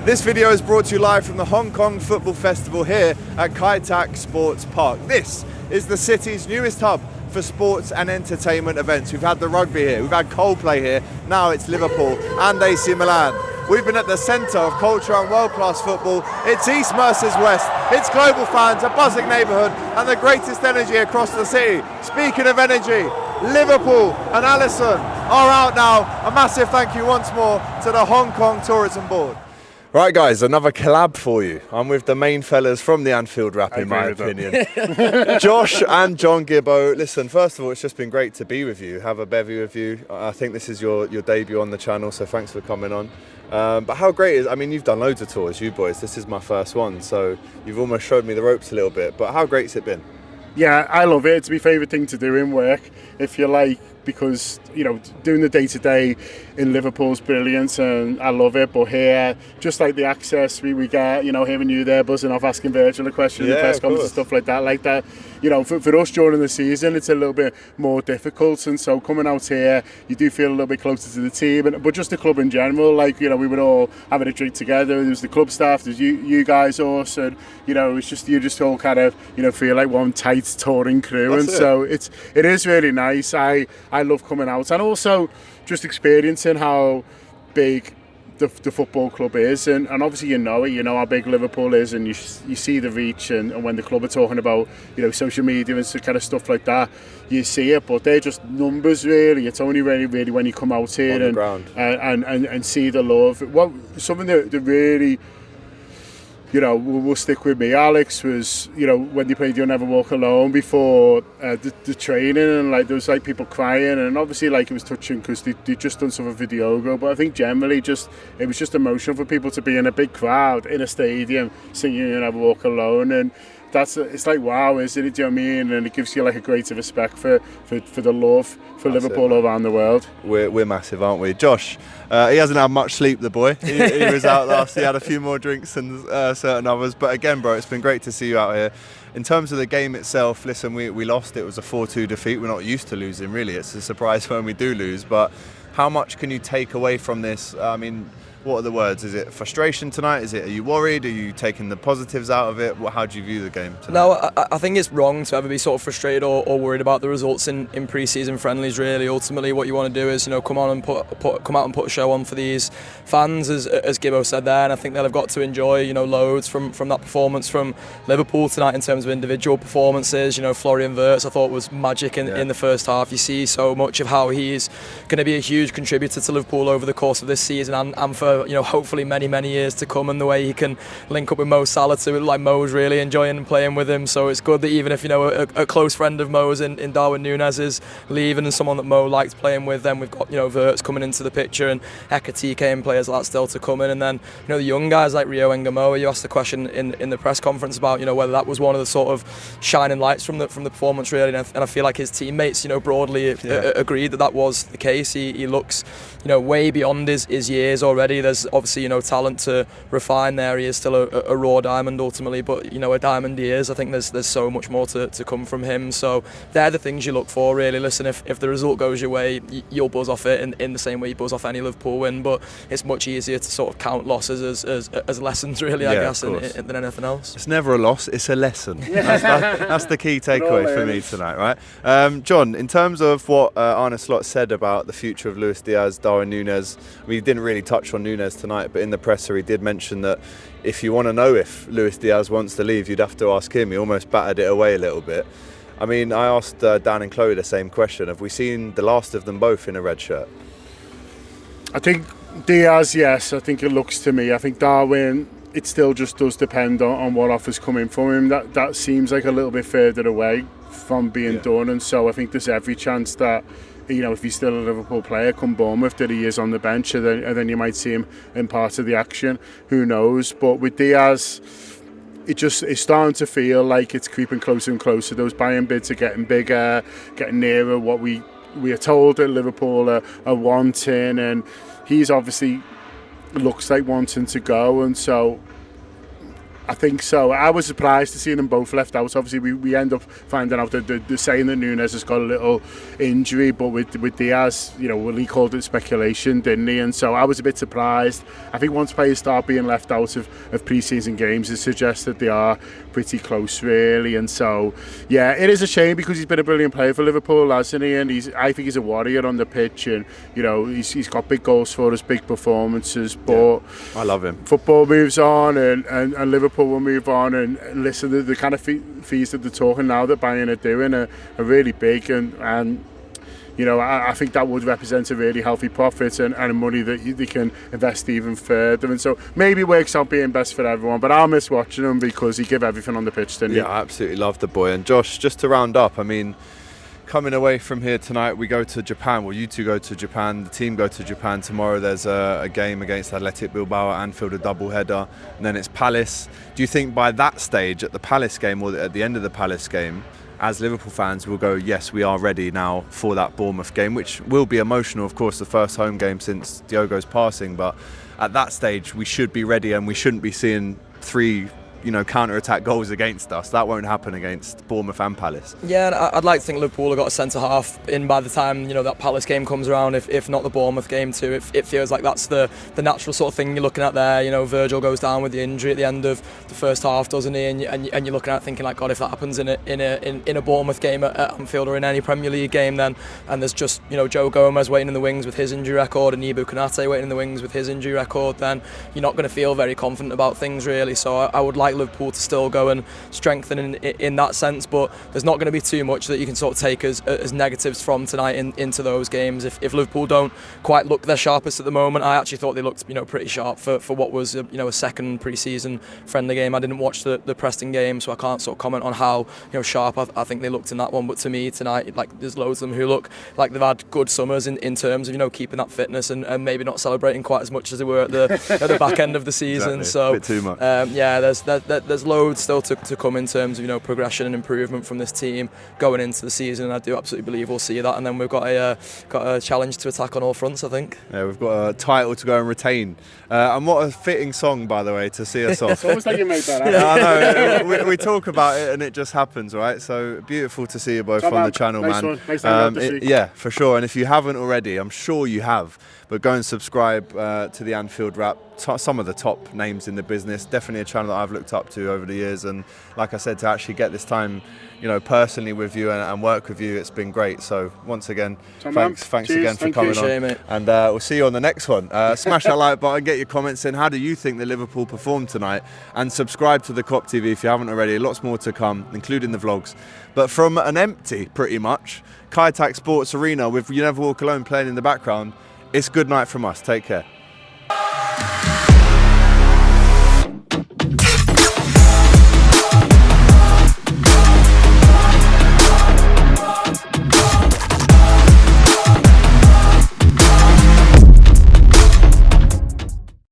This video is brought to you live from the Hong Kong Football Festival here at Kai Tak Sports Park. This is the city's newest hub for sports and entertainment events. We've had the rugby here, we've had Coldplay here, now it's Liverpool and AC Milan. We've been at the centre of culture and world-class football. It's East versus West, it's global fans, a buzzing neighbourhood and the greatest energy across the city. Speaking of energy, Liverpool and Alisson are out now. A massive thank you once more to the Hong Kong Tourism Board. Right guys, another collab for you. I'm with the main fellas from the Anfield Rap in my opinion. Josh and John Gibbo. Listen, first of all, it's just been great to be with you, have a bevy with you. I think this is your debut on the channel, so thanks for coming on. But how great is, I mean, you've done loads of tours, you boys. This is my first one, so you've almost showed me the ropes a little bit. But how great's it been? Yeah, I love it. It's my favourite thing to do in work, if you like, because, you know, doing the day-to-day in Liverpool's brilliant and I love it. But here, just like the access we get, you know, hearing you there buzzing off asking Virgil a question in the press conference and stuff like that, you know, for us during the season, it's a little bit more difficult. And so coming out here, you do feel a little bit closer to the team, but just the club in general. Like, you know, we were all having a drink together. There's the club staff, there's you guys, us, and, you know, it's just, you just all kind of, you know, feel like one tight touring crew. That's and it. So it is really nice. I love coming out and also just experiencing how big the football club is, and obviously you know how big Liverpool is, and you see the reach, and when the club are talking about, you know, social media and kind of stuff like that, you see it, but they're just numbers really. It's only really when you come out here and see the love. Well, something that really, you know, will stick with me, Alex, was, you know, when they played You'll Never Walk Alone before the training, and like there was like people crying, and obviously like it was touching because they just done some of Videogo, but I think generally it was just emotional for people to be in a big crowd in a stadium singing You'll Never Walk Alone, and it's like wow, isn't it? Do you know what I mean? And it gives you like a greater respect for the love for Liverpool all around the world. We're massive, aren't we? Josh, he hasn't had much sleep, the boy. He was out last, he had a few more drinks than certain others, but again, bro, it's been great to see you out here. In terms of the game itself, listen, we lost. It was a 4-2 defeat. We're not used to losing, really. It's a surprise when we do lose, but how much can you take away from this? I mean, what are the words? Is it frustration tonight? Are you worried? Are you taking the positives out of it? How do you view the game tonight? No, I think it's wrong to ever be sort of frustrated or worried about the results in pre-season friendlies. Really, ultimately, what you want to do is, you know, come out and put a show on for these fans, as Gibbo said there, and I think they'll have got to enjoy, you know, loads from that performance from Liverpool tonight in terms of individual performances. You know, Florian Wirtz, I thought was magic in the first half. You see so much of how he's going to be a huge contributor to Liverpool over the course of this season and for, you know, hopefully many years to come, and the way he can link up with Mo Salah too, like Mo's really enjoying playing with him. So it's good that even if, you know, a close friend of Mo's in Darwin Núñez is leaving and someone that Mo liked playing with, then we've got, you know, Wirtz coming into the picture and Ekatike and players like that still to come in, and then, you know, the young guys like Rio Ngamoa. You asked the question in the press conference about, you know, whether that was one of the sort of shining lights from the performance really, and I feel like his teammates, you know, broadly agreed that was the case. He looks, you know, way beyond his years already. There's obviously, you know, talent to refine there. He is still a raw diamond ultimately, but, you know, a diamond he is. I think there's so much more to come from him. So they're the things you look for really. Listen, if the result goes your way, you'll buzz off it in the same way you buzz off any Liverpool win, but it's much easier to sort of count losses as lessons really, I guess, than anything else. It's never a loss, it's a lesson. That's the key takeaway for me tonight, right? John, in terms of what Arne Slot said about the future of Luis Diaz, Darwin Núñez, we didn't really touch on Núñez tonight, but in the presser he did mention that if you want to know if Luis Diaz wants to leave, you'd have to ask him. He almost batted it away a little bit. I mean, I asked Dan and Chloe the same question. Have we seen the last of them both in a red shirt? I think Diaz, yes. I think it looks to me. I think Darwin, it still just does depend on what offers come in from him. That seems like a little bit further away from being done, and so I think there's every chance that, you know, if he's still a Liverpool player come Bournemouth, that he is on the bench, and then you might see him in part of the action. Who knows? But with Diaz, it's starting to feel like it's creeping closer and closer. Those buying bids are getting bigger, getting nearer what we are told that Liverpool are wanting, and he's obviously looks like wanting to go, and so I think so. I was surprised to see them both left out. Obviously, we end up finding out that they're saying that Nunes has got a little injury, but with Diaz, he called it speculation, didn't he? And so I was a bit surprised. I think once players start being left out of pre-season games, it suggests that they are pretty close, really. And so, yeah, it is a shame because he's been a brilliant player for Liverpool, hasn't he? And I think he's a warrior on the pitch, and he's got big goals for us, big performances. But I love him. Football moves on, and Liverpool will move on, and listen, the kind of fees that they're talking now that Bayern are doing are really big, and I think that would represent a really healthy profit and money that they can invest even further. And so maybe it works out being best for everyone, but I'll miss watching him because he gave everything on the pitch, didn't he? Yeah, I absolutely love the boy. And Josh, just to round up, I mean, coming away from here tonight, we go to Japan. Well, you two go to Japan, the team go to Japan. Tomorrow there's a game against Athletic Bilbao at Anfield, a double header, and then it's Palace. Do you think by that stage, at the Palace game or at the end of the Palace game, as Liverpool fans, we'll go, yes, we are ready now for that Bournemouth game, which will be emotional, of course, the first home game since Diogo's passing, but at that stage we should be ready and we shouldn't be seeing 3 counter-attack goals against us. That won't happen against Bournemouth and Palace. Yeah, and I'd like to think Liverpool have got a centre-half in by the time that Palace game comes around, if not the Bournemouth game too. It feels like that's the natural sort of thing you're looking at there. Virgil goes down with the injury at the end of the first half, doesn't he? And you're looking at it thinking, like, God, if that happens in a Bournemouth game at Anfield or in any Premier League game, then, and there's just Joe Gomez waiting in the wings with his injury record and Ibu Konate waiting in the wings with his injury record, then you're not going to feel very confident about things, really. So I would like Liverpool to still go and strengthen in that sense, but there's not going to be too much that you can sort of take as negatives from tonight into those games. If Liverpool don't quite look their sharpest at the moment, I actually thought they looked pretty sharp for what was a second pre-season friendly game. I didn't watch the Preston game, so I can't sort of comment on how sharp I think they looked in that one, but to me tonight, like, there's loads of them who look like they've had good summers in terms of keeping that fitness and maybe not celebrating quite as much as they were at the back end of the season. Exactly. So a bit too much. There's loads still to come in terms of progression and improvement from this team going into the season, and I do absolutely believe we'll see that. And then we've got a challenge to attack on all fronts, I think. Yeah, we've got a title to go and retain, and what a fitting song, by the way, to see us off. It's almost like you made that up. I know, we talk about it and it just happens, right? So beautiful to see you both on the channel, nice man. Nice yeah, for sure. And if you haven't already, I'm sure you have, but go and subscribe to the Anfield Wrap. Some of the top names in the business, definitely a channel that I've looked up to over the years, and like I said, to actually get this time personally with you and work with you, it's been great. So once again, thanks again for coming on, and we'll see you on the next one. Smash that like button, get your comments in. How do you think the Liverpool performed tonight? And subscribe to the Kop TV if you haven't already. Lots more to come, including the vlogs. But from an empty, pretty much, Kop Sports Arena with You Never Walk Alone playing in the background, it's good night from us. Take care.